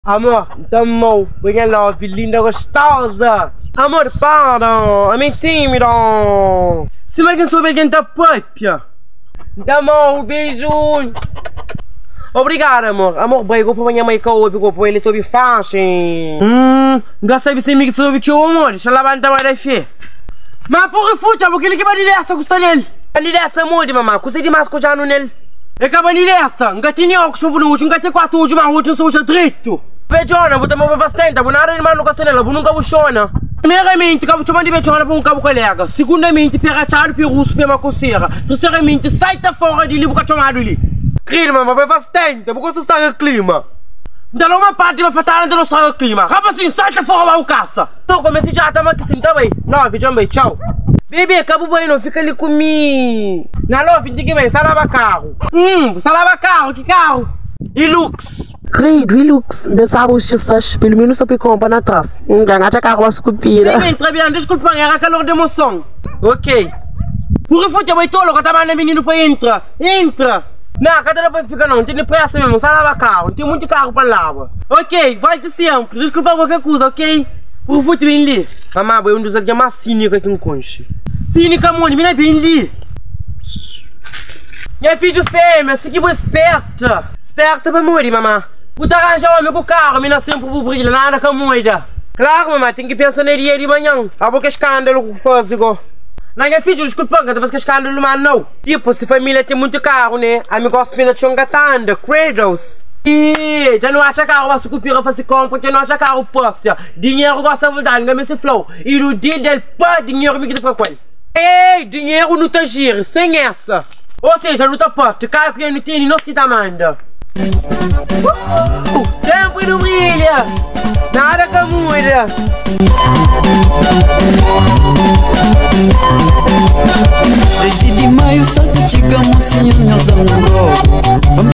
Amor, tamo, bem love, linda, gostosa. Amor, para, é meio tímido. Se mais que souber quem tá própria. Tamo, beijo. Obrigado, amor. Amor, bem, vou para minha mãe que eu vou para ele, tô bem fácil. Gasta de ser amigo sobre o teu amor, deixa lá levantar mais da fé. Mas por que futa, porque ele que vai dessa, custa nele. Vai dessa, amor, mamãe, custa demais que eu já não nele. É que vai dessa, não tem nem óculos para o último, não tem 4 hoje, mas hoje eu sou já direito. Bejona, vou tomar bastante, vou nada de mano com nela, vou nunca buchona. Primeiramente, cabo chamando de bejona para um cabo colega. Segundamente, pega charo para o russo para uma coceira. Terceiramente, sai da fora de ali, vou chamado ali. Clima, mas vai bastante, vou gostar do clima. Então uma parte vai fatal não estraga o clima. Rapazinho, sai da fora o caça. Então comecei já a tomar aqui sim, tá bem? Não, vejam bem, tchau. Bebê, acabou bem, não fica ali comigo. Na love, tem que bem, sai lava carro. Sai lava carro, que carro? Hilux. Credo, Hilux, pensava os chassis, pelo menos só picou para na trás. Ganhar a carro a esculpira. Bem, trabalhando, desculpa, era calor de emoção. Ok. Por que foi que eu tolo, que eu tava menino para entrar? Entra. Não, cadê para ficar não, tem pressa mesmo, sai lavar carro, tem muito carro para lavar. Ok, volte sempre, desculpa qualquer coisa, ok? Por que bem ali? Mamãe, eu não sei que é mais cínica que um conche. Cínica, mano, me bem ali. Minha filha fêmea, se que vou esperta. Esperta para morrer, mamãe. Puta arranjar homem com o carro, me nasceu por brilho, nada com moeda. Claro, mamãe, tem que pensar no dia de manhã. A boca escândalo que faz igual. Não, minha filha, desculpa, que talvez que escândalo, mas não. Tipo, se a família tem muito carro, né? A minha gosta de chongatanda, credos. E já não acha carro, mas se cupira para se comprar, já não acha carro, poxa. Dinheiro gosta de voltar, não me se flow. E no dia dele, pá, dinheiro me quita para qual. Ei, dinheiro não tá giro, sem essa. Ou seja, não tá posto, carro que não tem, não se tá manda. Sempre não brilha, nada que muda.